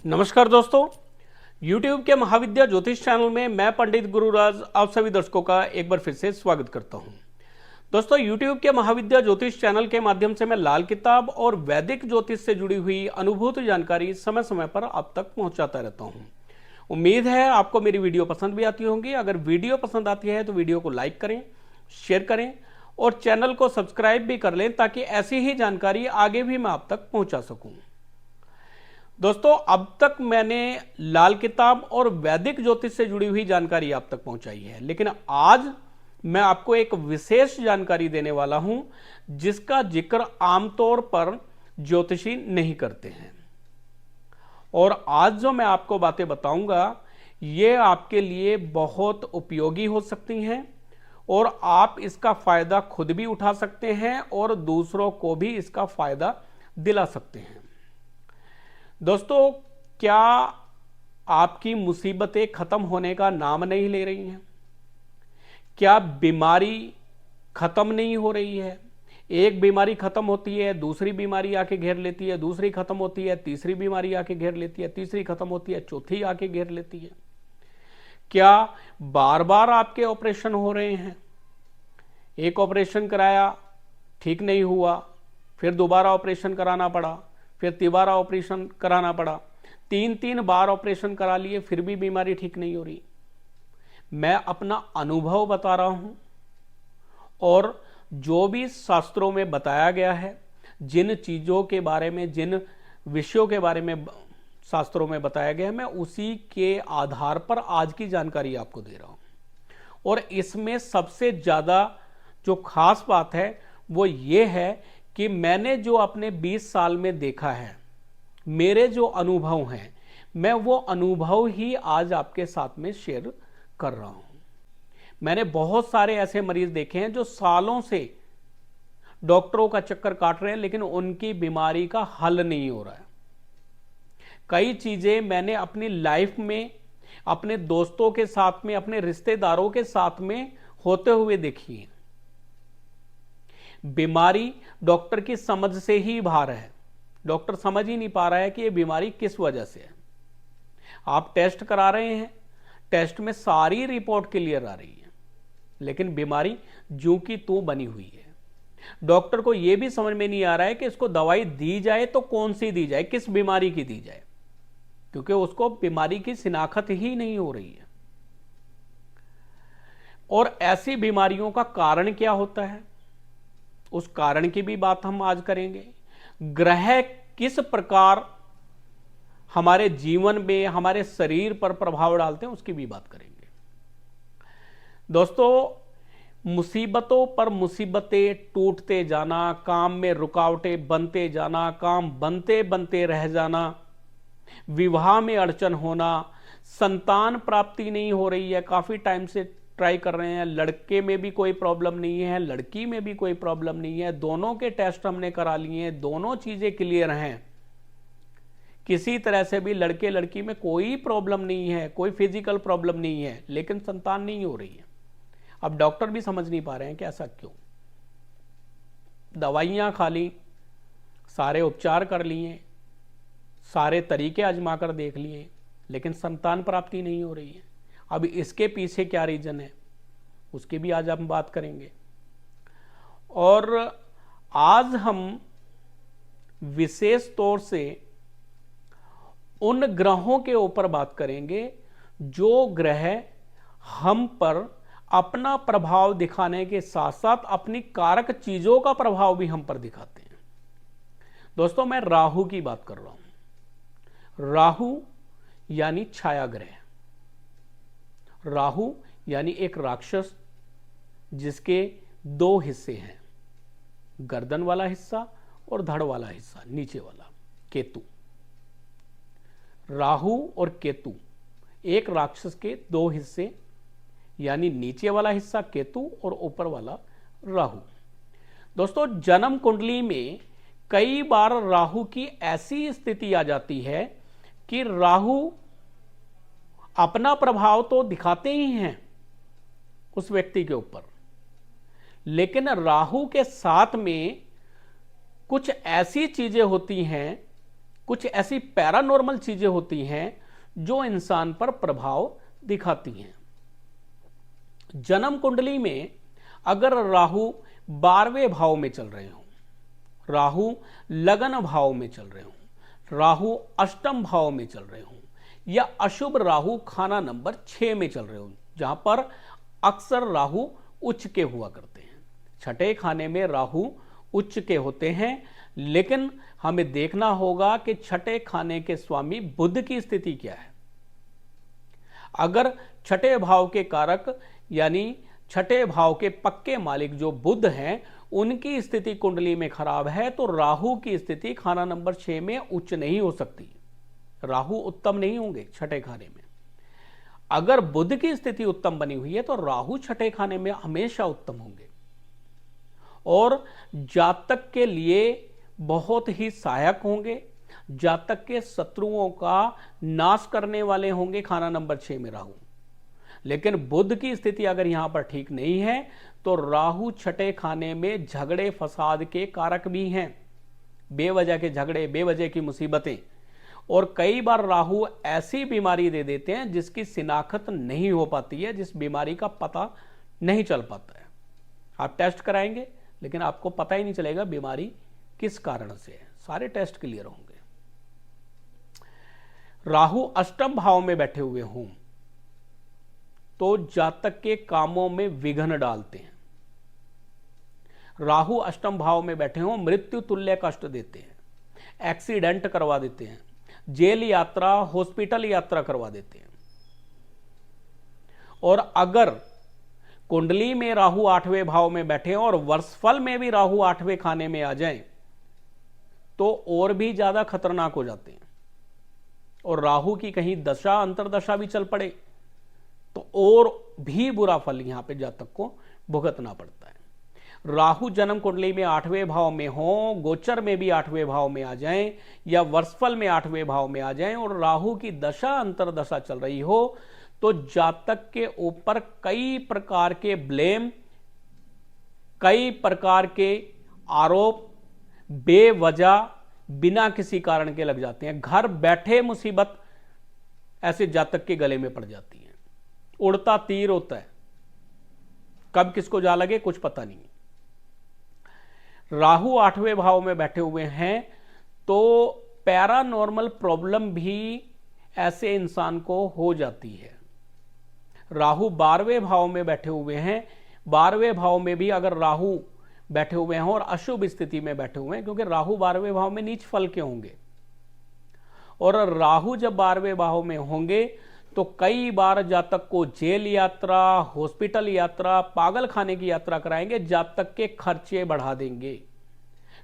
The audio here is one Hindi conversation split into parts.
नमस्कार दोस्तों, YouTube के महाविद्या ज्योतिष चैनल में मैं पंडित गुरुराज आप सभी दर्शकों का एक बार फिर से स्वागत करता हूं। दोस्तों, YouTube के महाविद्या ज्योतिष चैनल के माध्यम से मैं लाल किताब और वैदिक ज्योतिष से जुड़ी हुई अनुभूत जानकारी समय समय पर आप तक पहुंचाता रहता हूं। उम्मीद है आपको मेरी वीडियो पसंद भी आती होंगी। अगर वीडियो पसंद आती है तो वीडियो को लाइक करें, शेयर करें और चैनल को सब्सक्राइब भी कर लें ताकि ऐसी ही जानकारी आगे भी मैं आप तक पहुंचा सकूं। दोस्तों, अब तक मैंने लाल किताब और वैदिक ज्योतिष से जुड़ी हुई जानकारी आप तक पहुंचाई है, लेकिन आज मैं आपको एक विशेष जानकारी देने वाला हूं जिसका जिक्र आमतौर पर ज्योतिषी नहीं करते हैं। और आज जो मैं आपको बातें बताऊंगा ये आपके लिए बहुत उपयोगी हो सकती हैं और आप इसका फायदा खुद भी उठा सकते हैं और दूसरों को भी इसका फायदा दिला सकते हैं। दोस्तों, क्या आपकी मुसीबतें खत्म होने का नाम नहीं ले रही हैं? क्या बीमारी खत्म नहीं हो रही है? एक बीमारी खत्म होती है, दूसरी बीमारी आके घेर लेती है, दूसरी खत्म होती है, तीसरी बीमारी आके घेर लेती है, तीसरी खत्म होती है, चौथी आके घेर लेती है। क्या बार बार आपके ऑपरेशन हो रहे हैं? एक ऑपरेशन कराया, ठीक नहीं हुआ, फिर दोबारा ऑपरेशन कराना पड़ा, फिर तिबारा ऑपरेशन कराना पड़ा, तीन बार ऑपरेशन करा लिए, फिर भी बीमारी ठीक नहीं हो रही। मैं अपना अनुभव बता रहा हूं और जो भी शास्त्रों में बताया गया है, जिन चीजों के बारे में, जिन विषयों के बारे में शास्त्रों में बताया गया है, मैं उसी के आधार पर आज की जानकारी आपको दे रहा हूं। और इसमें सबसे ज्यादा जो खास बात है वो ये है कि मैंने जो अपने 20 साल में देखा है, मेरे जो अनुभव हैं, मैं वो अनुभव ही आज आपके साथ में शेयर कर रहा हूं। मैंने बहुत सारे ऐसे मरीज देखे हैं जो सालों से डॉक्टरों का चक्कर काट रहे हैं लेकिन उनकी बीमारी का हल नहीं हो रहा है। कई चीजें मैंने अपनी लाइफ में, अपने दोस्तों के साथ में, अपने रिश्तेदारों के साथ में होते हुए देखी है। बीमारी डॉक्टर की समझ से ही बाहर है। डॉक्टर समझ ही नहीं पा रहा है कि ये बीमारी किस वजह से है। आप टेस्ट करा रहे हैं, टेस्ट में सारी रिपोर्ट क्लियर आ रही है, लेकिन बीमारी जूं की तूं बनी हुई है। डॉक्टर को यह भी समझ में नहीं आ रहा है कि इसको दवाई दी जाए तो कौन सी दी जाए, किस बीमारी की दी जाए, क्योंकि उसको बीमारी की शिनाख्त ही नहीं हो रही है। और ऐसी बीमारियों का कारण क्या होता है, उस कारण की भी बात हम आज करेंगे। ग्रह किस प्रकार हमारे जीवन में, हमारे शरीर पर प्रभाव डालते हैं, उसकी भी बात करेंगे। दोस्तों, मुसीबतों पर मुसीबतें टूटते जाना, काम में रुकावटें बनते जाना, काम बनते बनते रह जाना, विवाह में अड़चन होना, संतान प्राप्ति नहीं हो रही है, काफी टाइम से ट्राई कर रहे हैं, लड़के में भी कोई प्रॉब्लम नहीं है, लड़की में भी कोई प्रॉब्लम नहीं है, दोनों के टेस्ट हमने करा लिए हैं, दोनों चीजें क्लियर हैं, किसी तरह से भी लड़के लड़की में कोई प्रॉब्लम नहीं है, कोई फिजिकल प्रॉब्लम नहीं है, लेकिन संतान नहीं हो रही है। अब डॉक्टर भी समझ नहीं पा रहे हैं कि ऐसा क्यों। दवाइयां खा ली, सारे उपचार कर लिए, सारे तरीके आजमा कर देख लिए, लेकिन संतान प्राप्ति नहीं हो रही है। अब इसके पीछे क्या रीजन है, उसकी भी आज हम बात करेंगे। और आज हम विशेष तौर से उन ग्रहों के ऊपर बात करेंगे जो ग्रह हम पर अपना प्रभाव दिखाने के साथ साथ अपनी कारक चीजों का प्रभाव भी हम पर दिखाते हैं। दोस्तों, मैं राहु की बात कर रहा हूं। राहु यानी छाया ग्रह। राहु यानी एक राक्षस जिसके दो हिस्से हैं, गर्दन वाला हिस्सा और धड़ वाला हिस्सा, नीचे वाला केतु। राहु और केतु एक राक्षस के दो हिस्से, यानी नीचे वाला हिस्सा केतु और ऊपर वाला राहु। दोस्तों, जन्म कुंडली में कई बार राहु की ऐसी स्थिति आ जाती है कि राहु अपना प्रभाव तो दिखाते ही हैं उस व्यक्ति के ऊपर, लेकिन राहु के साथ में कुछ ऐसी चीजें होती हैं कुछ ऐसी पैरानॉर्मल चीजें होती हैं जो इंसान पर प्रभाव दिखाती हैं। जन्म कुंडली में अगर राहु 12वें भाव में चल रहे हो, राहु लगन भाव में चल रहे हो, राहु अष्टम भाव में चल रहे हो, या अशुभ राहु खाना नंबर 6 में चल रहे हो, जहां पर अक्सर राहु उच्च के हुआ करते हैं। छठे खाने में राहु उच्च के होते हैं, लेकिन हमें देखना होगा कि छठे खाने के स्वामी बुध की स्थिति क्या है। अगर छठे भाव के कारक यानी छठे भाव के पक्के मालिक जो बुध हैं, उनकी स्थिति कुंडली में खराब है, तो राहु की स्थिति खाना नंबर 6 में उच्च नहीं हो सकती। राहु उत्तम नहीं होंगे छठे खाने में। अगर बुध की स्थिति उत्तम बनी हुई है तो राहु छठे खाने में हमेशा उत्तम होंगे और जातक के लिए बहुत ही सहायक होंगे, जातक के शत्रुओं का नाश करने वाले होंगे खाना नंबर 6 में राहु। लेकिन बुध की स्थिति अगर यहां पर ठीक नहीं है तो राहु छठे खाने में झगड़े फसाद के कारक भी हैं, बेवजह के झगड़े, बेवजह की मुसीबतें, और कई बार राहु ऐसी बीमारी दे देते हैं जिसकी शिनाख्त नहीं हो पाती है, जिस बीमारी का पता नहीं चल पाता है। आप टेस्ट कराएंगे लेकिन आपको पता ही नहीं चलेगा बीमारी किस कारण से है, सारे टेस्ट क्लियर होंगे। राहु अष्टम भाव में बैठे हुए हों तो जातक के कामों में विघ्न डालते हैं। राहु अष्टम भाव में बैठे हों, मृत्यु तुल्य कष्ट देते हैं, एक्सीडेंट करवा देते हैं, जेल यात्रा, हॉस्पिटल यात्रा करवा देते हैं। और अगर कुंडली में राहु 8वें भाव में बैठे और वर्षफल में भी राहु 8वें खाने में आ जाएं तो और भी ज्यादा खतरनाक हो जाते हैं। और राहु की कहीं दशा, अंतरदशा भी चल पड़े तो और भी बुरा फल यहां पे जातक को भुगतना पड़ता है। राहु जन्म कुंडली में 8वें भाव में हो, गोचर में भी 8वें भाव में आ जाएं या वर्षफल में 8वें भाव में आ जाएं और राहु की दशा अंतरदशा चल रही हो तो जातक के ऊपर कई प्रकार के ब्लेम, कई प्रकार के आरोप बेवजह बिना किसी कारण के लग जाते हैं। घर बैठे मुसीबत ऐसे जातक के गले में पड़ जाती है। उड़ता तीर होता है, कब किसको जा लगे कुछ पता नहीं। राहु 8वें भाव में बैठे हुए हैं तो पैरानॉर्मल प्रॉब्लम भी ऐसे इंसान को हो जाती है। राहु 12वें भाव में बैठे हुए हैं, 12वें भाव में भी अगर राहु बैठे हुए हैं और अशुभ स्थिति में बैठे हुए हैं, क्योंकि राहु 12वें भाव में नीच फल के होंगे, और राहु जब 12वें भाव में होंगे तो कई बार जातक को जेल यात्रा, हॉस्पिटल यात्रा, पागल खाने की यात्रा कराएंगे, जातक के खर्चे बढ़ा देंगे,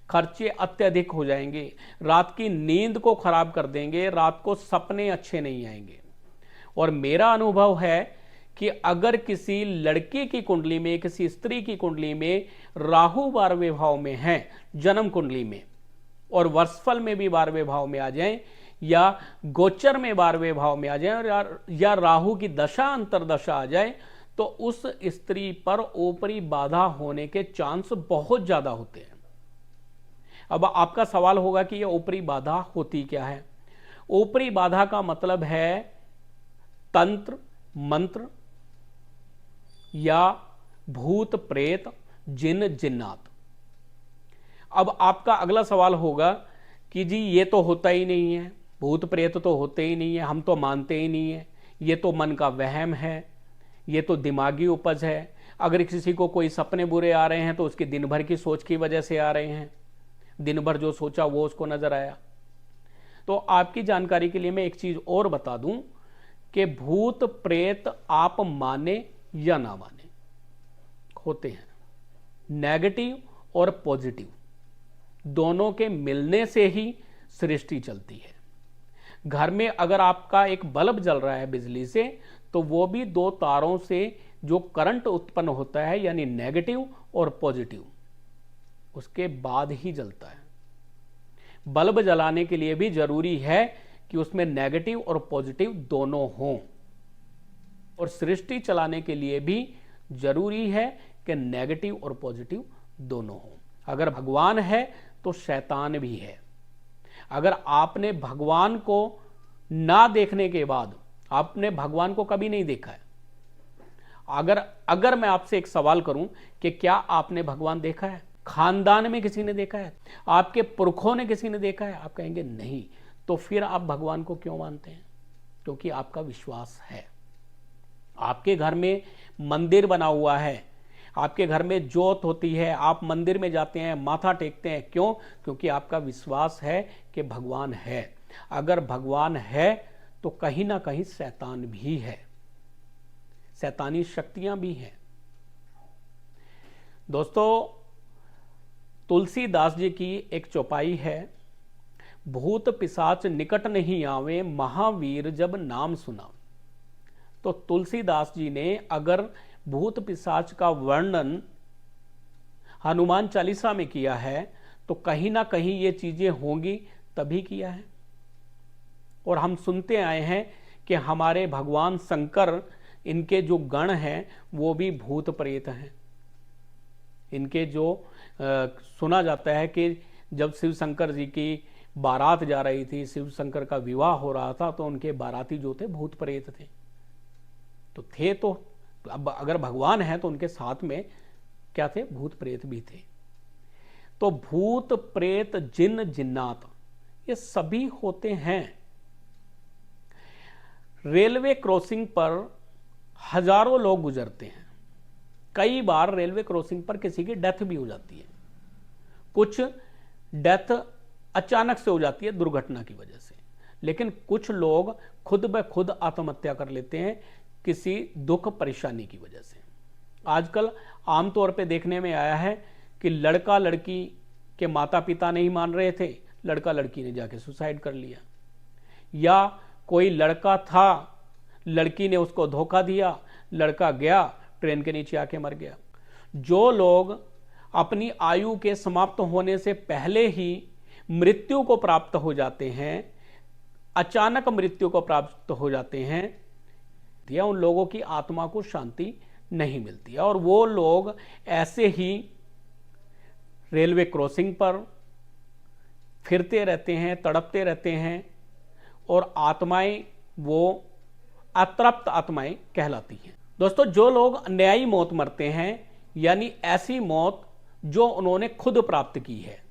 खर्चे अत्यधिक हो जाएंगे, रात की नींद को खराब कर देंगे, रात को सपने अच्छे नहीं आएंगे। और मेरा अनुभव है कि अगर किसी लड़की की कुंडली में, किसी स्त्री की कुंडली में राहु 12वें भाव में है जन्म कुंडली में और वर्षफल में भी 12वें भाव में आ जाएं या गोचर में 12वें भाव में आ जाए या राहु की दशा अंतरदशा आ जाए तो उस स्त्री पर ऊपरी बाधा होने के चांस बहुत ज्यादा होते हैं। अब आपका सवाल होगा कि यह ऊपरी बाधा होती क्या है। ऊपरी बाधा का मतलब है तंत्र मंत्र या भूत प्रेत जिन जिन्नात। अब आपका अगला सवाल होगा कि जी ये तो होता ही नहीं है, भूत प्रेत तो होते ही नहीं है, हम तो मानते ही नहीं है, ये तो मन का वहम है, ये तो दिमागी उपज है। अगर किसी को कोई सपने बुरे आ रहे हैं तो उसकी दिन भर की सोच की वजह से आ रहे हैं, दिन भर जो सोचा वो उसको नजर आया। तो आपकी जानकारी के लिए मैं एक चीज और बता दूं कि भूत प्रेत आप माने या ना माने होते हैं, नेगेटिव और पॉजिटिव दोनों के मिलने से ही सृष्टि चलती है। घर में अगर आपका एक बल्ब जल रहा है बिजली से तो वो भी दो तारों से जो करंट उत्पन्न होता है यानी नेगेटिव और पॉजिटिव, उसके बाद ही जलता है। बल्ब जलाने के लिए भी जरूरी है कि उसमें नेगेटिव और पॉजिटिव दोनों हों, और सृष्टि चलाने के लिए भी जरूरी है कि नेगेटिव और पॉजिटिव दोनों हों। अगर भगवान है तो शैतान भी है, अगर आपने भगवान को ना देखने के बाद, आपने भगवान को कभी नहीं देखा है, अगर मैं आपसे एक सवाल करूं कि क्या आपने भगवान देखा है, खानदान में किसी ने देखा है, आपके पुरखों ने किसी ने देखा है, आप कहेंगे नहीं। तो फिर आप भगवान को क्यों मानते हैं? क्योंकि आपका विश्वास है। आपके घर में मंदिर बना हुआ है, आपके घर में ज्योत होती है, आप मंदिर में जाते हैं, माथा टेकते हैं, क्यों? क्योंकि आपका विश्वास है कि भगवान है। अगर भगवान है तो कहीं ना कहीं शैतान भी है, शैतानी शक्तियां भी हैं। दोस्तों, तुलसीदास जी की एक चौपाई है, भूत पिशाच निकट नहीं आवे, महावीर जब नाम सुना। तो तुलसीदास जी ने अगर भूत पिशाच का वर्णन हनुमान चालीसा में किया है तो कहीं ना कहीं ये चीजें होंगी तभी किया है। और हम सुनते आए हैं कि हमारे भगवान शंकर, इनके जो गण हैं वो भी भूत प्रेत हैं। इनके जो सुना जाता है कि जब शिव शंकर जी की बारात जा रही थी, शिव शंकर का विवाह हो रहा था, तो उनके बाराती जो थे भूत प्रेत थे। तो अब अगर भगवान है तो उनके साथ में क्या थे? भूत प्रेत भी थे। तो भूत प्रेत जिन जिन्नात ये सभी होते हैं। रेलवे क्रॉसिंग पर हजारों लोग गुजरते हैं, कई बार रेलवे क्रॉसिंग पर किसी की डेथ भी हो जाती है। कुछ डेथ अचानक से हो जाती है दुर्घटना की वजह से, लेकिन कुछ लोग खुद ब खुद आत्महत्या कर लेते हैं किसी दुख परेशानी की वजह से। आजकल आमतौर पे देखने में आया है कि लड़का लड़की के माता पिता नहीं मान रहे थे, लड़का लड़की ने जाके सुसाइड कर लिया, या कोई लड़का था, लड़की ने उसको धोखा दिया, लड़का गया ट्रेन के नीचे आके मर गया। जो लोग अपनी आयु के समाप्त होने से पहले ही मृत्यु को प्राप्त हो जाते हैं, अचानक मृत्यु को प्राप्त हो जाते हैं, या उन लोगों की आत्मा को शांति नहीं मिलती है, और वो लोग ऐसे ही रेलवे क्रॉसिंग पर फिरते रहते हैं, तड़पते रहते हैं, और आत्माएं वो अतृप्त आत्माएं कहलाती हैं। दोस्तों, जो लोग अन्यायी मौत मरते हैं, यानी ऐसी मौत जो उन्होंने खुद प्राप्त की है,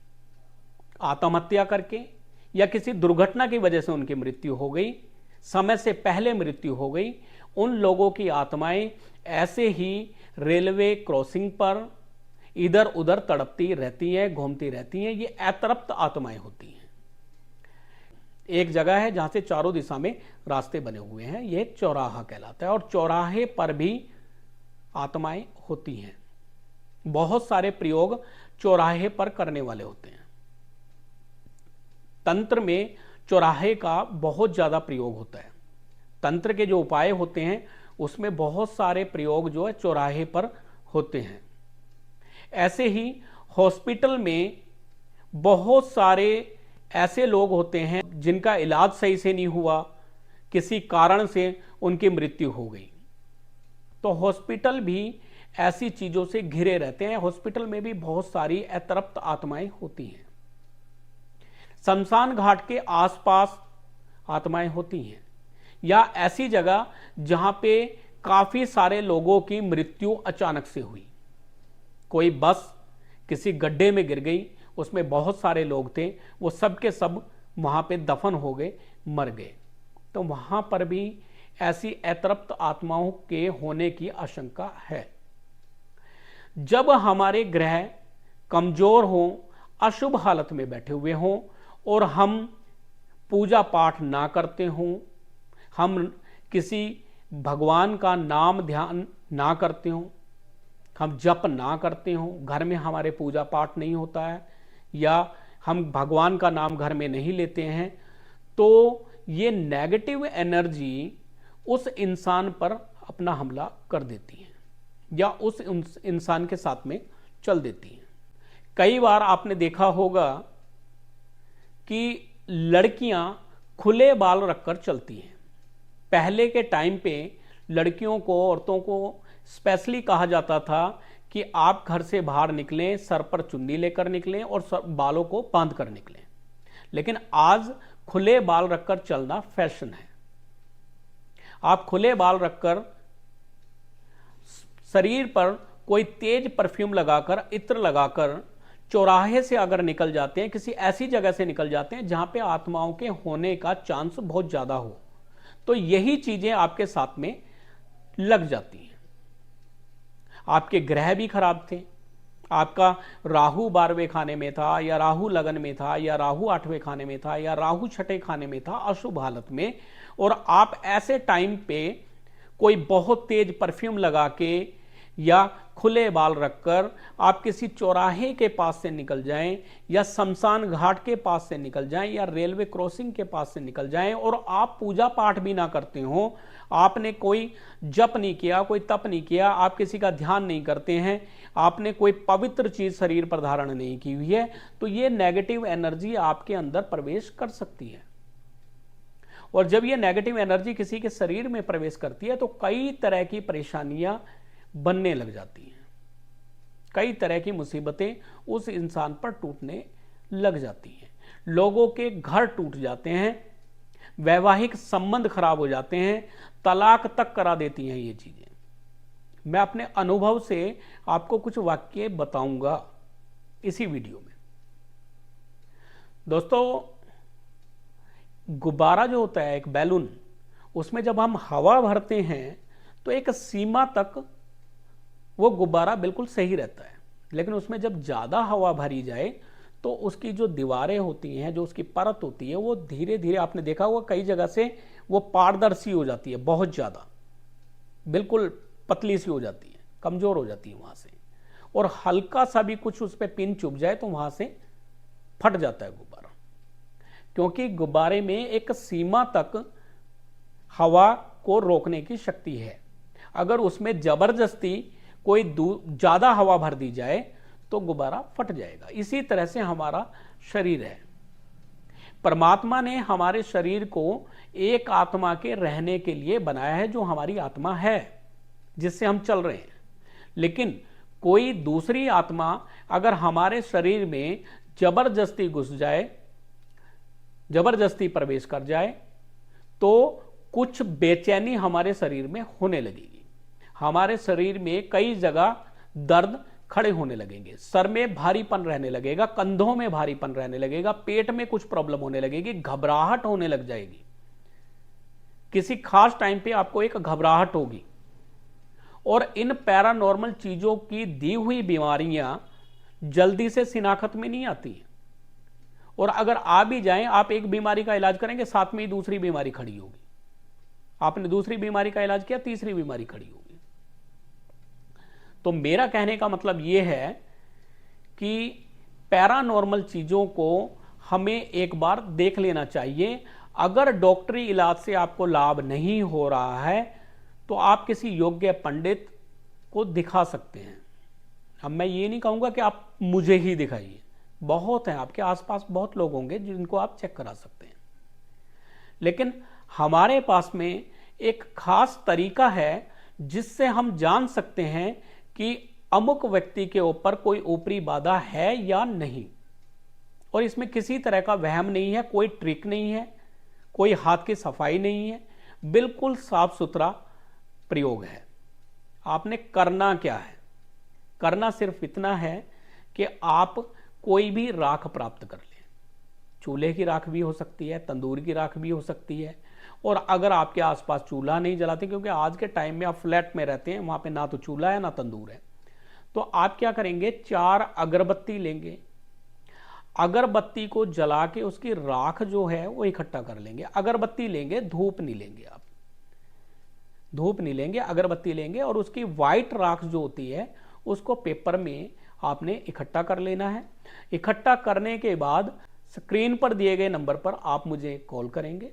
आत्महत्या करके या किसी दुर्घटना की वजह से उनकी मृत्यु हो गई, समय से पहले मृत्यु हो गई, उन लोगों की आत्माएं ऐसे ही रेलवे क्रॉसिंग पर इधर उधर तड़पती रहती हैं, घूमती रहती हैं। ये अतृप्त आत्माएं होती हैं। एक जगह है जहां से चारों दिशा में रास्ते बने हुए हैं, यह चौराहा कहलाता है, और चौराहे पर भी आत्माएं होती हैं। बहुत सारे प्रयोग चौराहे पर करने वाले होते हैं। तंत्र में चौराहे का बहुत ज्यादा प्रयोग होता है। तंत्र के जो उपाय होते हैं उसमें बहुत सारे प्रयोग जो है चौराहे पर होते हैं। ऐसे ही हॉस्पिटल में बहुत सारे ऐसे लोग होते हैं जिनका इलाज सही से नहीं हुआ, किसी कारण से उनकी मृत्यु हो गई। तो हॉस्पिटल भी ऐसी चीजों से घिरे रहते हैं। हॉस्पिटल में भी बहुत सारी अतृप्त आत्माएं होती हैं। शमशान घाट के आसपास आत्माएं होती हैं, या ऐसी जगह जहां पे काफी सारे लोगों की मृत्यु अचानक से हुई। कोई बस किसी गड्ढे में गिर गई, उसमें बहुत सारे लोग थे, वो सब के सब वहां पे दफन हो गए, मर गए। तो वहां पर भी ऐसी अतृप्त आत्माओं के होने की आशंका है। जब हमारे ग्रह कमजोर हों, अशुभ हालत में बैठे हुए हों, और हम पूजा पाठ ना करते हों, हम किसी भगवान का नाम ध्यान ना करते हों, हम जप ना करते हों, घर में हमारे पूजा पाठ नहीं होता है, या हम भगवान का नाम घर में नहीं लेते हैं, तो ये नेगेटिव एनर्जी उस इंसान पर अपना हमला कर देती है, या उस इंसान के साथ में चल देती है। कई बार आपने देखा होगा कि लड़कियां खुले बाल रखकर चलती हैं। पहले के टाइम पे लड़कियों को, औरतों को स्पेशली कहा जाता था कि आप घर से बाहर निकलें, सर पर चुन्नी लेकर निकलें और बालों को बांध कर निकलें। लेकिन आज खुले बाल रखकर चलना फैशन है। आप खुले बाल रखकर शरीर पर कोई तेज परफ्यूम लगाकर, इत्र लगाकर चौराहे से अगर निकल जाते हैं, किसी ऐसी जगह से निकल जाते हैं जहां पे आत्माओं के होने का चांस बहुत ज्यादा हो, तो यही चीजें आपके साथ में लग जाती हैं। आपके ग्रह भी खराब थे, आपका राहु 12वें खाने में था, या राहु लगन में था, या राहु 8वें खाने में था, या राहु 6ठे खाने में था, अशुभ हालत में, और आप ऐसे टाइम पे कोई बहुत तेज परफ्यूम लगा के या खुले बाल रखकर आप किसी चौराहे के पास से निकल जाएं, या शमशान घाट के पास से निकल जाएं, या रेलवे क्रॉसिंग के पास से निकल जाएं, और आप पूजा पाठ भी ना करते हो, आपने कोई जप नहीं किया, कोई तप नहीं किया, आप किसी का ध्यान नहीं करते हैं, आपने कोई पवित्र चीज शरीर पर धारण नहीं की हुई है, तो ये नेगेटिव एनर्जी आपके अंदर प्रवेश कर सकती है। और जब ये नेगेटिव एनर्जी किसी के शरीर में प्रवेश करती है तो कई तरह की परेशानियां बनने लग जाती हैं, कई तरह की मुसीबतें उस इंसान पर टूटने लग जाती हैं। लोगों के घर टूट जाते हैं, वैवाहिक संबंध खराब हो जाते हैं, तलाक तक करा देती हैं ये चीजें। मैं अपने अनुभव से आपको कुछ वाक्य बताऊंगा इसी वीडियो में। दोस्तों, गुब्बारा जो होता है, एक बैलून, उसमें जब हम हवा भरते हैं तो एक सीमा तक वो गुब्बारा बिल्कुल सही रहता है, लेकिन उसमें जब ज़्यादा हवा भरी जाए तो उसकी जो दीवारें होती हैं, जो उसकी परत होती है, वो धीरे धीरे, आपने देखा होगा कई जगह से वो पारदर्शी हो जाती है, बहुत ज़्यादा बिल्कुल पतली सी हो जाती है, कमज़ोर हो जाती है वहाँ से, और हल्का सा भी कुछ उस पर पिन चुभ जाए तो वहाँ से फट जाता है गुब्बारा। क्योंकि गुब्बारे में एक सीमा तक हवा को रोकने की शक्ति है। अगर उसमें जबरदस्ती कोई ज्यादा हवा भर दी जाए तो गुब्बारा फट जाएगा। इसी तरह से हमारा शरीर है। परमात्मा ने हमारे शरीर को एक आत्मा के रहने के लिए बनाया है, जो हमारी आत्मा है, जिससे हम चल रहे हैं। लेकिन कोई दूसरी आत्मा अगर हमारे शरीर में जबरदस्ती घुस जाए, जबरदस्ती प्रवेश कर जाए, तो कुछ बेचैनी हमारे शरीर में होने लगेगी। हमारे शरीर में कई जगह दर्द खड़े होने लगेंगे, सर में भारीपन रहने लगेगा, कंधों में भारीपन रहने लगेगा, पेट में कुछ प्रॉब्लम होने लगेगी, घबराहट होने लग जाएगी। किसी खास टाइम पे आपको एक घबराहट होगी। और इन पैरानॉर्मल चीजों की दी हुई बीमारियां जल्दी से शिनाख्त में नहीं आती हैं, और अगर आ भी जाएं, आप एक बीमारी का इलाज करेंगे, साथ में ही दूसरी बीमारी खड़ी होगी। आपने दूसरी बीमारी का इलाज किया, तीसरी बीमारी खड़ी होगी। तो मेरा कहने का मतलब यह है कि पैरानॉर्मल चीजों को हमें एक बार देख लेना चाहिए। अगर डॉक्टरी इलाज से आपको लाभ नहीं हो रहा है तो आप किसी योग्य पंडित को दिखा सकते हैं। अब मैं ये नहीं कहूंगा कि आप मुझे ही दिखाइए, बहुत हैं, आपके आसपास बहुत लोग होंगे जिनको आप चेक करा सकते हैं। लेकिन हमारे पास में एक खास तरीका है जिससे हम जान सकते हैं कि अमुक व्यक्ति के ऊपर कोई ऊपरी बाधा है या नहीं। और इसमें किसी तरह का वहम नहीं है, कोई ट्रिक नहीं है, कोई हाथ की सफाई नहीं है, बिल्कुल साफ सुथरा प्रयोग है। आपने करना क्या है? करना सिर्फ इतना है कि आप कोई भी राख प्राप्त कर लें। चूल्हे की राख भी हो सकती है, तंदूर की राख भी हो सकती है। और अगर आपके आसपास चूल्हा नहीं जलाते, क्योंकि आज के टाइम में आप फ्लैट में रहते हैं, वहां पे ना तो चूल्हा है ना तंदूर है, तो आप क्या करेंगे, 4 अगरबत्ती लेंगे। अगरबत्ती को जला के उसकी राख जो है वो इकट्ठा कर लेंगे। अगरबत्ती लेंगे, धूप नहीं लेंगे, आप धूप नहीं लेंगे, अगरबत्ती लेंगे, और उसकी व्हाइट राख जो होती है उसको पेपर में आपने इकट्ठा कर लेना है। इकट्ठा करने के बाद स्क्रीन पर दिए गए नंबर पर आप मुझे कॉल करेंगे।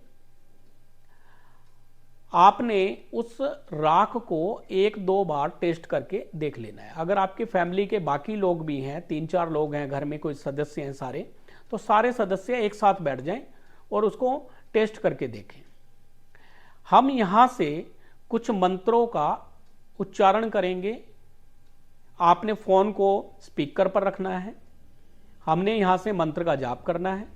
आपने उस राख को 1-2 बार टेस्ट करके देख लेना है। अगर आपकी फैमिली के बाकी लोग भी हैं, 3-4 लोग हैं, घर में कोई सदस्य हैं सारे, तो सारे सदस्य एक साथ बैठ जाएं और उसको टेस्ट करके देखें। हम यहां से कुछ मंत्रों का उच्चारण करेंगे। आपने फोन को स्पीकर पर रखना है, हमने यहां से मंत्र का जाप करना है।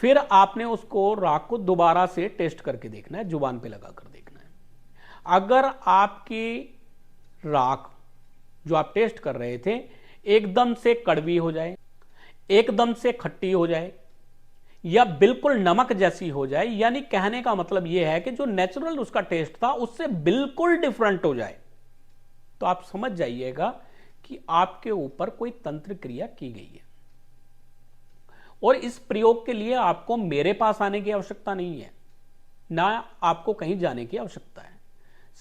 फिर आपने उसको राख को दोबारा से टेस्ट करके देखना है, जुबान पे लगा कर देखना है। अगर आपकी राख जो आप टेस्ट कर रहे थे एकदम से कड़वी हो जाए, एकदम से खट्टी हो जाए, या बिल्कुल नमक जैसी हो जाए, यानी कहने का मतलब यह है कि जो नेचुरल उसका टेस्ट था उससे बिल्कुल डिफरेंट हो जाए, तो आप समझ जाइएगा कि आपके ऊपर कोई तंत्र क्रिया की गई है। और इस प्रयोग के लिए आपको मेरे पास आने की आवश्यकता नहीं है, ना आपको कहीं जाने की आवश्यकता है।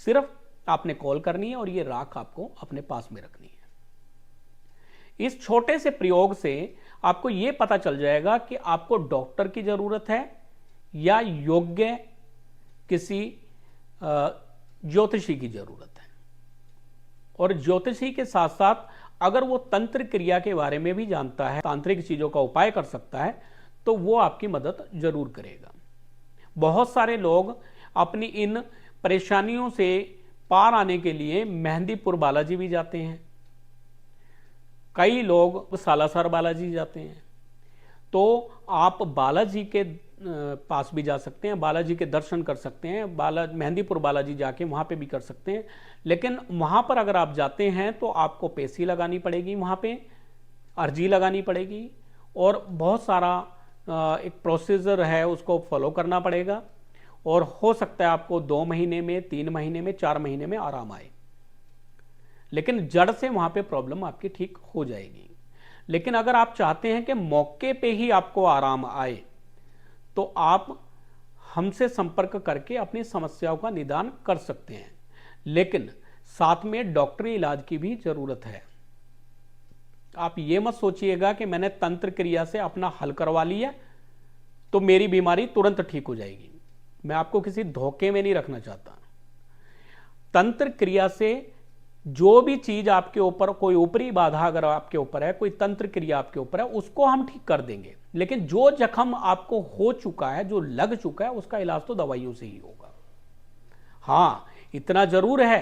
सिर्फ आपने कॉल करनी है और ये राख आपको अपने पास में रखनी है। इस छोटे से प्रयोग से आपको यह पता चल जाएगा कि आपको डॉक्टर की जरूरत है या योग्य किसी ज्योतिषी की जरूरत है। और ज्योतिषी के साथ साथ अगर वो तंत्र क्रिया के बारे में भी जानता है, तांत्रिक चीजों का उपाय कर सकता है, तो वो आपकी मदद जरूर करेगा। बहुत सारे लोग अपनी इन परेशानियों से पार आने के लिए मेहंदीपुर बालाजी भी जाते हैं, कई लोग सालासर बालाजी जाते हैं। तो आप बालाजी के पास भी जा सकते हैं, बालाजी के दर्शन कर सकते हैं, मेहंदीपुर बालाजी जाके वहाँ पे भी कर सकते हैं। लेकिन वहाँ पर अगर आप जाते हैं तो आपको पेशी लगानी पड़ेगी, वहाँ पे अर्जी लगानी पड़ेगी, और बहुत सारा एक प्रोसीजर है उसको फॉलो करना पड़ेगा। और हो सकता है आपको 2 महीने में, 3 महीने में, 4 महीने में आराम आए, लेकिन जड़ से वहाँ पे प्रॉब्लम आपकी ठीक हो जाएगी। लेकिन अगर आप चाहते हैं कि मौके पे ही आपको आराम आए, तो आप हमसे संपर्क करके अपनी समस्याओं का निदान कर सकते हैं। लेकिन साथ में डॉक्टरी इलाज की भी जरूरत है। आप ये मत सोचिएगा कि मैंने तंत्र क्रिया से अपना हल करवा लिया तो मेरी बीमारी तुरंत ठीक हो जाएगी। मैं आपको किसी धोखे में नहीं रखना चाहता। तंत्र क्रिया से जो भी चीज आपके ऊपर, कोई ऊपरी बाधा अगर आपके ऊपर है, कोई तंत्र क्रिया आपके ऊपर है, उसको हम ठीक कर देंगे। लेकिन जो जख्म आपको हो चुका है, जो लग चुका है, उसका इलाज तो दवाइयों से ही होगा। हाँ, इतना जरूर है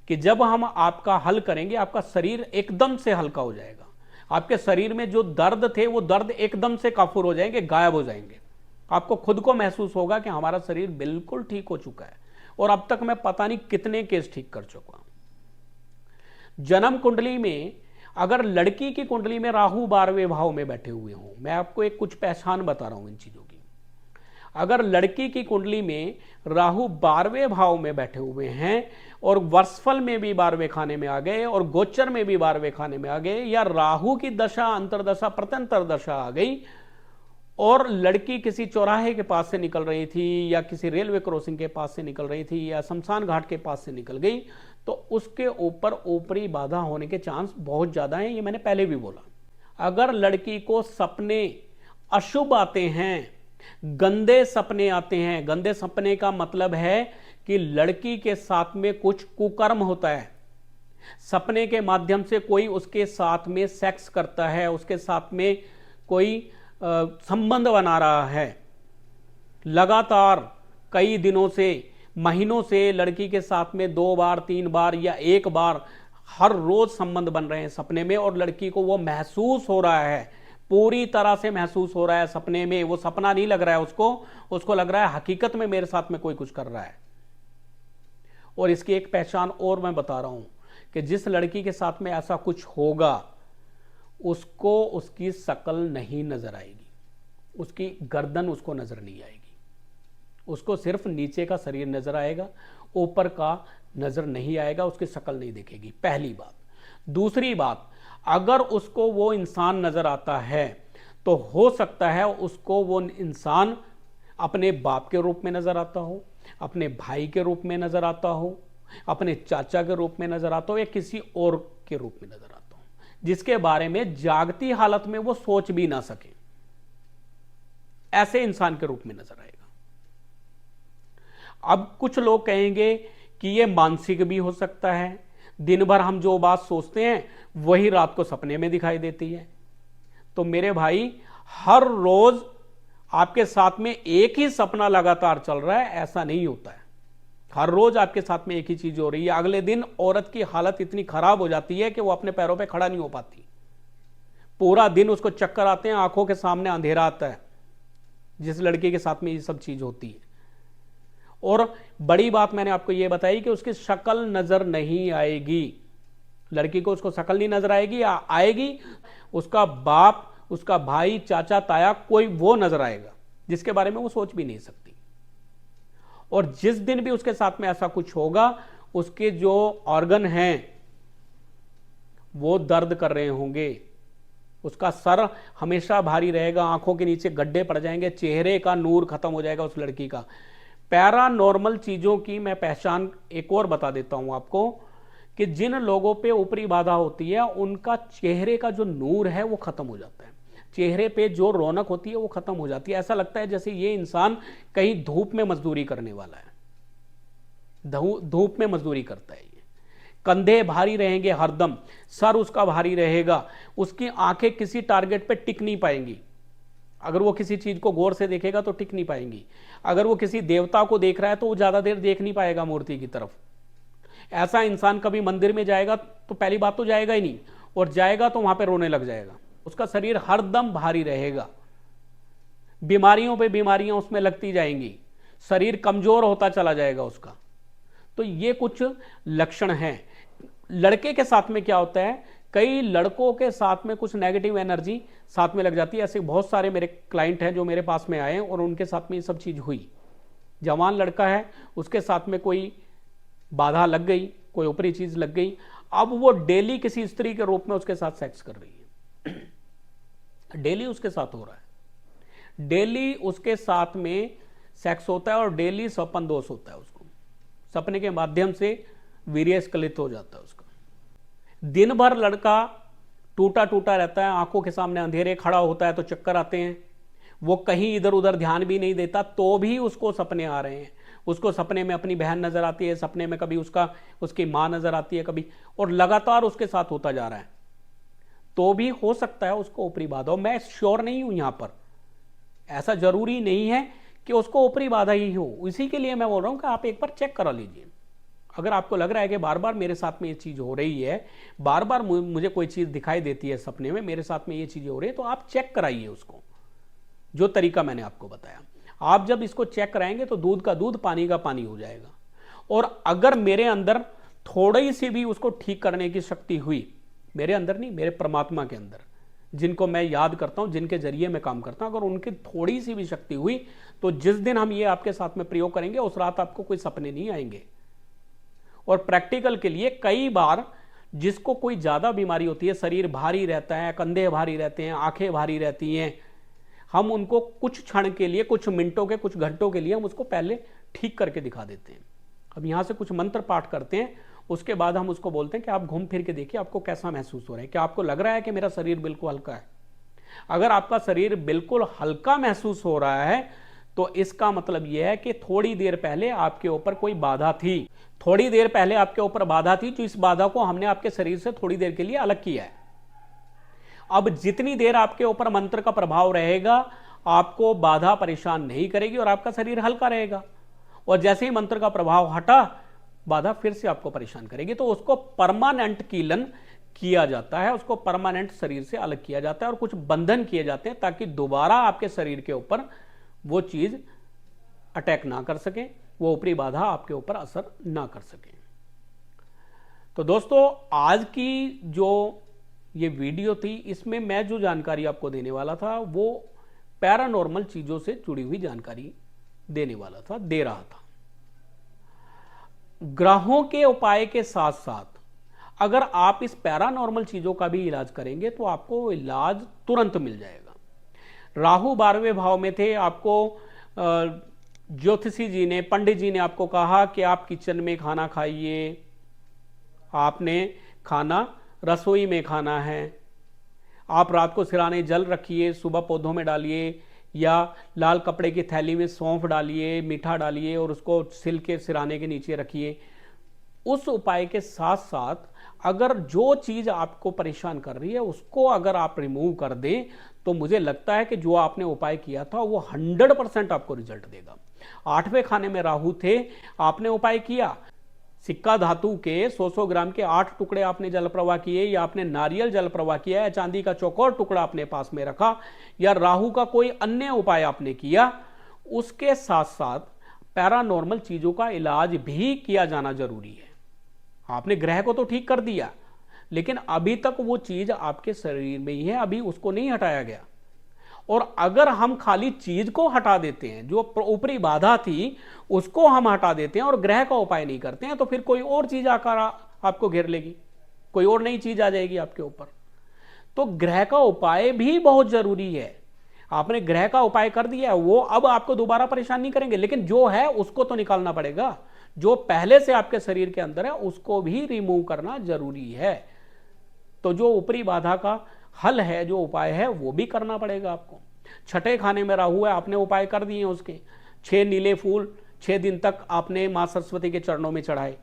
कि जब हम आपका हल करेंगे, आपका शरीर एकदम से हल्का हो जाएगा। आपके शरीर में जो दर्द थे वो दर्द एकदम से काफूर हो जाएंगे, गायब हो जाएंगे। आपको खुद को महसूस होगा कि हमारा शरीर बिल्कुल ठीक हो चुका है। और अब तक मैं पता नहीं कितने केस ठीक कर चुका हूं। जन्म कुंडली में अगर लड़की की कुंडली में राहु 12वें भाव में बैठे हुए हों, मैं आपको एक कुछ पहचान बता रहा हूं इन चीजों की। अगर लड़की की कुंडली में राहु 12वें भाव में बैठे हुए हैं और वर्षफल में भी 12वें खाने में आ गए और गोचर में भी 12वें खाने में आ गए, या राहु की दशा, अंतरदशा, प्रत्यंतर दशा आ गई और लड़की किसी चौराहे के पास से निकल रही थी, या किसी रेलवे क्रॉसिंग के पास से निकल रही थी, या शमशान घाट के पास से निकल गई, तो उसके ऊपर ऊपरी बाधा होने के चांस बहुत ज्यादा हैं। ये मैंने पहले भी बोला। अगर लड़की को सपने अशुभ आते हैं, गंदे सपने आते हैं, गंदे सपने का मतलब है कि लड़की के साथ में कुछ कुकर्म होता है, सपने के माध्यम से कोई उसके साथ में सेक्स करता है, उसके साथ में कोई संबंध बना रहा है, लगातार कई दिनों से, महीनों से लड़की के साथ में 2 बार, 3 बार या 1 बार हर रोज संबंध बन रहे हैं सपने में, और लड़की को वो महसूस हो रहा है, पूरी तरह से महसूस हो रहा है सपने में। वो सपना नहीं लग रहा है उसको लग रहा है हकीकत में मेरे साथ में कोई कुछ कर रहा है। और इसकी एक पहचान और मैं बता रहा हूं कि जिस लड़की के साथ में ऐसा कुछ होगा उसको उसकी शकल नहीं नजर आएगी, उसकी गर्दन उसको नजर नहीं आएगी, उसको सिर्फ नीचे का शरीर नजर आएगा, ऊपर का नजर नहीं आएगा, उसकी शकल नहीं दिखेगी। पहली बात। दूसरी बात, अगर उसको वो इंसान नजर आता है तो हो सकता है उसको वो इंसान अपने बाप के रूप में नजर आता हो, अपने भाई के रूप में नजर आता हो, अपने चाचा के रूप में नजर आता हो, या किसी और के रूप में नजर आता हो, जिसके बारे में जागती हालत में वो सोच भी ना सके, ऐसे इंसान के रूप में नजर आएगा। अब कुछ लोग कहेंगे कि ये मानसिक भी हो सकता है, दिन भर हम जो बात सोचते हैं वही रात को सपने में दिखाई देती है। तो मेरे भाई, हर रोज आपके साथ में एक ही सपना लगातार चल रहा है, ऐसा नहीं होता है। हर रोज आपके साथ में एक ही चीज हो रही है। अगले दिन औरत की हालत इतनी खराब हो जाती है कि वो अपने पैरों पे खड़ा नहीं हो पाती, पूरा दिन उसको चक्कर आते हैं, आंखों के सामने अंधेरा आता है, जिस लड़के के साथ में ये सब चीज होती है। और बड़ी बात मैंने आपको ये बताई कि उसकी शक्ल नजर नहीं आएगी, लड़की को उसको शक्ल नहीं नजर आएगी, आएगी उसका बाप, उसका भाई, चाचा, ताया, कोई वो नजर आएगा जिसके बारे में वो सोच भी नहीं सकती। और जिस दिन भी उसके साथ में ऐसा कुछ होगा, उसके जो ऑर्गन हैं वो दर्द कर रहे होंगे, उसका सर हमेशा भारी रहेगा, आंखों के नीचे गड्ढे पड़ जाएंगे, चेहरे का नूर खत्म हो जाएगा उस लड़की का। पैरानॉर्मल चीजों की मैं पहचान एक और बता देता हूं आपको कि जिन लोगों पे ऊपरी बाधा होती है उनका चेहरे का जो नूर है वो खत्म हो जाता है, चेहरे पे जो रौनक होती है वो खत्म हो जाती है। ऐसा लगता है जैसे ये इंसान कहीं धूप में मजदूरी करने वाला है, धूप में मजदूरी करता है। कंधे भारी रहेंगे हरदम, सर उसका भारी रहेगा, उसकी आंखें किसी टारगेट पे टिक नहीं पाएंगी। अगर वो किसी चीज को गौर से देखेगा तो टिक नहीं पाएंगी। अगर वो किसी देवता को देख रहा है तो वो ज्यादा देर देख नहीं पाएगा मूर्ति की तरफ। ऐसा इंसान कभी मंदिर में जाएगा तो पहली बात तो जाएगा ही नहीं, और जाएगा तो वहां पे रोने लग जाएगा। उसका शरीर हरदम भारी रहेगा, बीमारियों पे बीमारियां उसमें लगती जाएंगी, शरीर कमजोर होता चला जाएगा उसका। तो ये कुछ लक्षण हैं। लड़के के साथ में क्या होता है, कई लड़कों के साथ में कुछ नेगेटिव एनर्जी साथ में लग जाती है। ऐसे बहुत सारे मेरे क्लाइंट हैं जो मेरे पास में आए और उनके साथ में ये सब चीज हुई। जवान लड़का है, उसके साथ में कोई बाधा लग गई, कोई ऊपरी चीज लग गई, अब वो डेली किसी स्त्री के रूप में उसके साथ सेक्स कर रही है। डेली उसके साथ हो रहा है, डेली उसके साथ में सेक्स होता है और डेली सपन दोष होता है। उसको सपने के माध्यम से वीर्य स्खलित हो जाता है उसका। दिन भर लड़का टूटा टूटा रहता है, आंखों के सामने अंधेरे खड़ा होता है तो चक्कर आते हैं, वो कहीं इधर उधर ध्यान भी नहीं देता तो भी उसको सपने आ रहे हैं। उसको सपने में अपनी बहन नजर आती है, सपने में कभी उसकी मां नजर आती है कभी, और लगातार उसके साथ होता जा रहा है। तो भी हो सकता है उसको ऊपरी बाधा हो, मैं श्योर नहीं हूं यहां पर, ऐसा जरूरी नहीं है कि उसको ऊपरी बाधा ही हो। इसी के लिए मैं बोल रहा हूं कि आप एक बार चेक करा लीजिए। अगर आपको लग रहा है कि बार बार मेरे साथ में ये चीज हो रही है, बार बार मुझे कोई चीज दिखाई देती है सपने में, मेरे साथ में ये चीजें हो रही है, तो आप चेक कराइए उसको, जो तरीका मैंने आपको बताया। आप जब इसको चेक कराएंगे तो दूध का दूध, पानी का पानी हो जाएगा। और अगर मेरे अंदर थोड़ी सी भी उसको ठीक करने की शक्ति हुई, मेरे अंदर नहीं, मेरे परमात्मा के अंदर, जिनको मैं याद करता हूं, जिनके जरिए मैं काम करता हूं, अगर उनकी थोड़ी सी भी शक्ति हुई तो जिस दिन हम ये आपके साथ में प्रयोग करेंगे उस रात आपको कोई सपने नहीं आएंगे। और प्रैक्टिकल के लिए कई बार जिसको कोई ज्यादा बीमारी होती है, शरीर भारी रहता है, कंधे भारी रहते हैं, आंखें भारी रहती हैं, हम उनको कुछ क्षण के लिए, कुछ मिनटों के, कुछ घंटों के लिए हम उसको पहले ठीक करके दिखा देते हैं। अब यहां से कुछ मंत्र पाठ करते हैं, उसके बाद हम उसको बोलते हैं कि आप घूम फिर के देखिए आपको कैसा महसूस हो रहा है, क्या आपको लग रहा है कि मेरा शरीर बिल्कुल हल्का है। अगर आपका शरीर बिल्कुल हल्का महसूस हो रहा है तो इसका मतलब यह है कि थोड़ी देर पहले आपके ऊपर कोई बाधा थी, थोड़ी देर पहले आपके ऊपर बाधा थी, जो इस बाधा को हमने आपके शरीर से थोड़ी देर के लिए अलग किया है। अब जितनी देर आपके ऊपर मंत्र का प्रभाव रहेगा आपको बाधा परेशान नहीं करेगी और आपका शरीर हल्का रहेगा। और जैसे ही मंत्र का प्रभाव हटा, बाधा फिर से आपको परेशान करेगी। तो उसको परमानेंट कीलन किया जाता है, उसको परमानेंट शरीर से अलग किया जाता है और कुछ बंधन किए जाते हैं ताकि दोबारा आपके शरीर के ऊपर वो चीज अटैक ना कर सके, वो ऊपरी बाधा आपके ऊपर असर ना कर सके। तो दोस्तों, आज की जो ये वीडियो थी, इसमें मैं जो जानकारी आपको देने वाला था वो पैरानॉर्मल चीजों से जुड़ी हुई जानकारी देने वाला था, दे रहा था। ग्रहों के उपाय के साथ साथ अगर आप इस पैरानॉर्मल चीजों का भी इलाज करेंगे तो आपको इलाज तुरंत मिल जाएगा। राहु 12वें भाव में थे, आपको ज्योतिषी जी ने, पंडित जी ने आपको कहा कि आप किचन में खाना खाइए, आपने खाना रसोई में खाना है, आप रात को सिराने जल रखिए, सुबह पौधों में डालिए, या लाल कपड़े की थैली में सौंफ डालिए, मीठा डालिए और उसको सिल के सिराने के नीचे रखिए। उस उपाय के साथ साथ अगर जो चीज आपको परेशान कर रही है उसको अगर आप रिमूव कर दें तो मुझे लगता है कि जो आपने उपाय किया था वो 100% आपको रिजल्ट देगा। 8वें खाने में राहु थे, आपने उपाय किया, सिक्का धातु के 100-100 ग्राम के 8 टुकड़े आपने जल प्रवाह किए, या आपने नारियल जल प्रवाह किया, या चांदी का चौकोर टुकड़ा अपने पास में रखा, या राहु का कोई अन्य उपाय आपने किया, उसके साथ साथ पैरानॉर्मल चीजों का इलाज भी किया जाना जरूरी है। आपने ग्रह को तो ठीक कर दिया, लेकिन अभी तक वो चीज आपके शरीर में ही है, अभी उसको नहीं हटाया गया। और अगर हम खाली चीज को हटा देते हैं, जो ऊपरी बाधा थी उसको हम हटा देते हैं और ग्रह का उपाय नहीं करते हैं, तो फिर कोई और चीज आकर आपको घेर लेगी, कोई और नई चीज आ जाएगी आपके ऊपर। तो ग्रह का उपाय भी बहुत जरूरी है। आपने ग्रह का उपाय कर दिया, वो अब आपको दोबारा परेशान नहीं करेंगे, लेकिन जो है उसको तो निकालना पड़ेगा। जो पहले से आपके शरीर के अंदर है उसको भी रिमूव करना जरूरी है। तो जो ऊपरी बाधा का हल है, जो उपाय है, वो भी करना पड़ेगा आपको। छठे खाने में राहु है, आपने उपाय कर दिए उसके। 6 नीले फूल 6 दिन तक आपने मां सरस्वती के चरणों में चढ़ाए,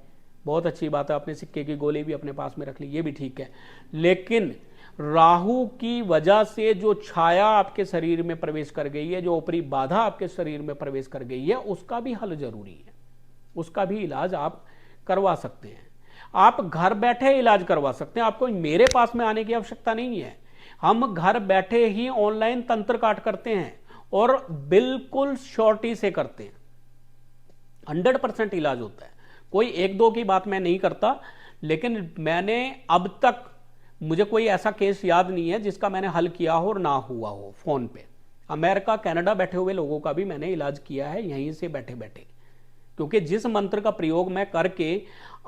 बहुत अच्छी बात है। आपने सिक्के की गोली भी अपने पास में रख ली, ये भी ठीक है। लेकिन राहु की वजह से जो छाया आपके शरीर में प्रवेश कर गई है, जो ऊपरी बाधा आपके शरीर में प्रवेश कर गई है, उसका भी हल जरूरी है, उसका भी इलाज आप करवा सकते हैं। आप घर बैठे इलाज करवा सकते हैं, आपको मेरे पास में आने की आवश्यकता नहीं है। हम घर बैठे ही ऑनलाइन तंत्र काट करते हैं और बिल्कुल श्योरिटी से करते हैं, 100% इलाज होता है। कोई 1-2 की बात मैं नहीं करता, लेकिन मैंने अब तक, मुझे कोई ऐसा केस याद नहीं है जिसका मैंने हल किया हो और ना हुआ हो। फोन पे अमेरिका कनाडा बैठे हुए लोगों का भी मैंने इलाज किया है, यहीं से बैठे बैठे। क्योंकि जिस मंत्र का प्रयोग मैं करके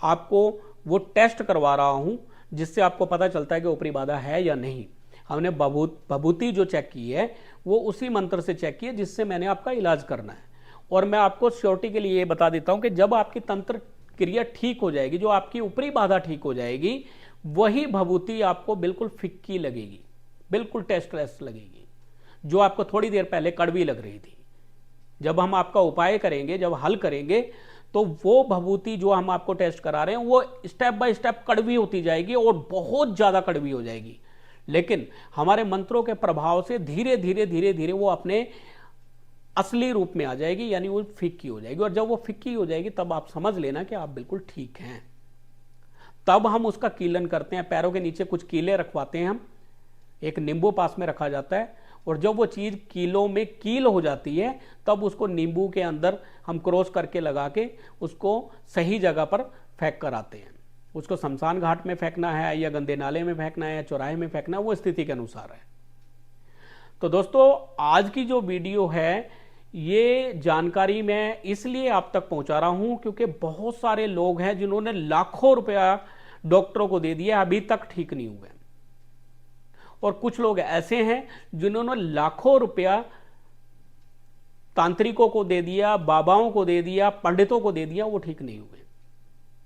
आपको वो टेस्ट करवा रहा हूं, जिससे आपको पता चलता है कि ऊपरी बाधा है या नहीं। हमने भभूति जो चेक की है वो उसी मंत्र से चेक की है जिससे मैंने आपका इलाज करना है। और मैं आपको श्योरिटी के लिए ये बता देता हूं कि जब आपकी तंत्र क्रिया ठीक हो जाएगी, जो आपकी ऊपरी बाधा ठीक हो जाएगी, वही भभूति आपको बिल्कुल फिक्की लगेगी, बिल्कुल टेस्टलेस लगेगी। जो आपको थोड़ी देर पहले कड़वी लग रही थी, जब हम आपका उपाय करेंगे, जब हल करेंगे, तो वो भभूति जो हम आपको टेस्ट करा रहे हैं वो स्टेप बाय स्टेप कड़वी होती जाएगी और बहुत ज्यादा कड़वी हो जाएगी। लेकिन हमारे मंत्रों के प्रभाव से धीरे धीरे धीरे धीरे वो अपने असली रूप में आ जाएगी, यानी वो फिक्की हो जाएगी। और जब वो फिक्की हो जाएगी तब आप समझ लेना कि आप बिल्कुल ठीक हैं। तब हम उसका कीलन करते हैं, पैरों के नीचे कुछ कीले रखवाते हैं हम, एक नींबू पास में रखा जाता है, और जब वो चीज कीलों में कील हो जाती है तब उसको नींबू के अंदर हम क्रॉस करके लगा के उसको सही जगह पर फेंक कर आते हैं। उसको शमशान घाट में फेंकना है या गंदे नाले में फेंकना है या चौराहे में फेंकना है, वो स्थिति के अनुसार है। तो दोस्तों, आज की जो वीडियो है, ये जानकारी मैं इसलिए आप तक पहुंचा रहा हूं क्योंकि बहुत सारे लोग हैं जिन्होंने लाखों रुपया डॉक्टरों को दे दिया, अभी तक ठीक नहीं हुए। और कुछ लोग ऐसे हैं जिन्होंने लाखों रुपया तांत्रिकों को दे दिया, बाबाओं को दे दिया, पंडितों को दे दिया, वो ठीक नहीं हुए।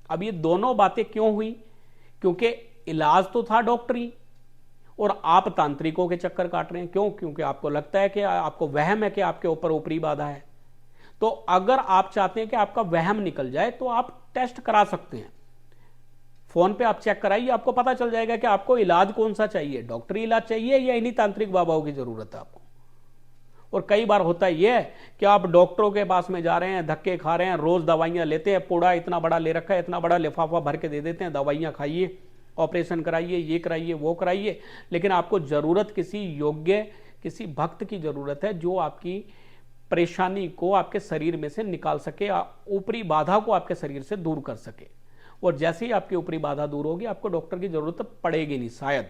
अब ये दोनों बातें क्यों हुई? क्योंकि इलाज तो था डॉक्टरी और आप तांत्रिकों के चक्कर काट रहे हैं। क्यों? क्योंकि आपको लगता है कि आपको वहम है कि आपके ऊपर ऊपरी बाधा है। तो अगर आप चाहते हैं कि आपका वहम निकल जाए तो आप टेस्ट करा सकते हैं। फोन पे आप चेक कराइए, आपको पता चल जाएगा कि आपको इलाज कौन सा चाहिए, डॉक्टरी इलाज चाहिए या इन्हीं तांत्रिक बाबाओं की जरूरत है आपको। और कई बार होता यह है कि आप डॉक्टरों के पास में जा रहे हैं, धक्के खा रहे हैं, रोज दवाइयां लेते हैं, पूरा इतना बड़ा ले रखा है, इतना बड़ा लिफाफा भर के दे देते हैं, दवाइयां खाइए, ऑपरेशन कराइए, ये कराइए, वो कराइए। लेकिन आपको जरूरत किसी योग्य, किसी भक्त की जरूरत है जो आपकी परेशानी को आपके शरीर में से निकाल सके, ऊपरी बाधा को आपके शरीर से दूर कर सके। और जैसे ही आपकी ऊपरी बाधा दूर होगी, आपको डॉक्टर की जरूरत पड़ेगी नहीं शायद,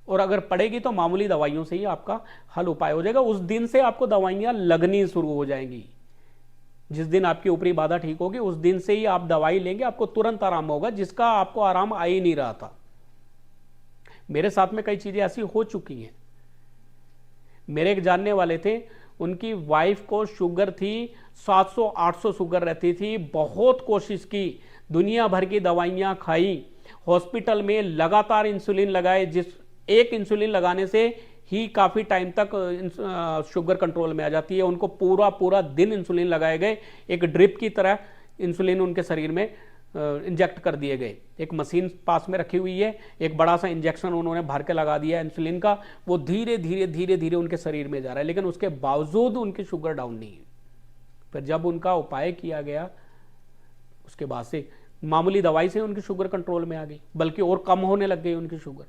और अगर पड़ेगी तो मामूली दवाइयों से ही आपका हल उपाय हो जाएगा। उस दिन से आपको दवाइयां लगनी शुरू हो जाएंगी। जिस दिन आपकी ऊपरी बाधा ठीक होगी उस दिन से ही आप दवाई लेंगे, आपको तुरंत आराम होगा, जिसका आपको आराम आ ही नहीं रहा था। मेरे साथ में कई चीजें ऐसी हो चुकी हैं। मेरे एक जानने वाले थे, उनकी वाइफ को शुगर थी, 700-800 शुगर रहती थी, बहुत कोशिश की, दुनिया भर की दवाइयां खाई, हॉस्पिटल में लगातार इंसुलिन लगाए, जिस एक इंसुलिन लगाने से ही काफी टाइम तक शुगर कंट्रोल में आ जाती है। उनको पूरा पूरा दिन इंसुलिन लगाए गए, एक ड्रिप की तरह इंसुलिन उनके शरीर में इंजेक्ट कर दिए गए। एक मशीन पास में रखी हुई है, एक बड़ा सा इंजेक्शन उन्होंने भर के लगा दिया इंसुलिन का, वो धीरे धीरे धीरे धीरे उनके शरीर में जा रहा है, लेकिन उसके बावजूद उनकी शुगर डाउन नहीं है। फिर जब उनका उपाय किया गया, उसके बाद से मामूली दवाई से उनकी शुगर कंट्रोल में आ गई, बल्कि और कम होने लग गई उनकी शुगर।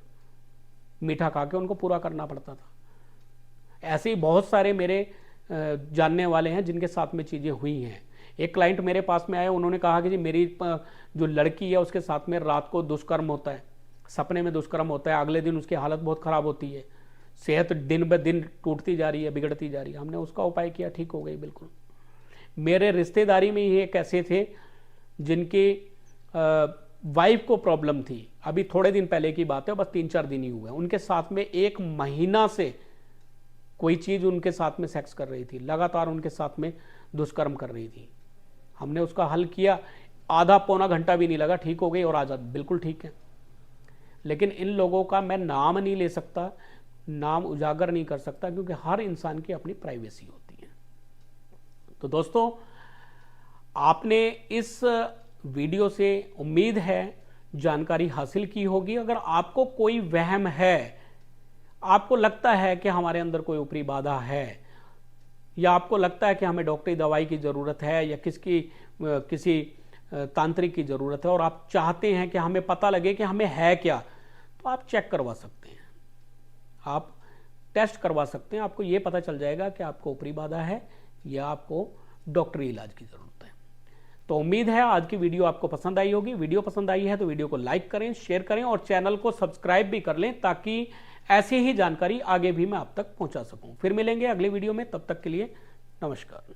मीठा खा के उनको पूरा करना पड़ता था। ऐसे ही बहुत सारे मेरे जानने वाले हैं जिनके साथ में चीज़ें हुई हैं। एक क्लाइंट मेरे पास में आया, उन्होंने कहा कि जी मेरी जो लड़की है उसके साथ में रात को दुष्कर्म होता है, सपने में दुष्कर्म होता है, अगले दिन उसकी हालत बहुत ख़राब होती है, सेहत दिन ब दिन टूटती जा रही है, बिगड़ती जा रही है। हमने उसका उपाय किया, ठीक हो गई बिल्कुल। मेरे रिश्तेदारी में ही एक ऐसे थे जिनकी वाइफ को प्रॉब्लम थी, अभी थोड़े दिन पहले की बात है, बस 3-4 दिन ही हुए, उनके साथ में 1 महीना से कोई चीज़ उनके साथ में सेक्स कर रही थी, लगातार उनके साथ में दुष्कर्म कर रही थी। हमने उसका हल किया, आधा पौना घंटा भी नहीं लगा, ठीक हो गई और आज बिल्कुल ठीक है। लेकिन इन लोगों का मैं नाम नहीं ले सकता, नाम उजागर नहीं कर सकता, क्योंकि हर इंसान की अपनी प्राइवेसी होती है। तो दोस्तों, आपने इस वीडियो से उम्मीद है जानकारी हासिल की होगी। अगर आपको कोई वहम है, आपको लगता है कि हमारे अंदर कोई ऊपरी बाधा है, या आपको लगता है कि हमें डॉक्टरी दवाई की ज़रूरत है या किसी तांत्रिक की ज़रूरत है, और आप चाहते हैं कि हमें पता लगे कि हमें है क्या, तो आप चेक करवा सकते हैं, आप टेस्ट करवा सकते हैं। आपको ये पता चल जाएगा कि आपको ऊपरी बाधा है या आपको डॉक्टरी इलाज की ज़रूरत है। तो उम्मीद है आज की वीडियो आपको पसंद आई होगी। वीडियो पसंद आई है तो वीडियो को लाइक करें, शेयर करें और चैनल को सब्सक्राइब भी कर लें, ताकि ऐसी ही जानकारी आगे भी मैं आप तक पहुंचा सकूं। फिर मिलेंगे अगले वीडियो में, तब तक के लिए नमस्कार।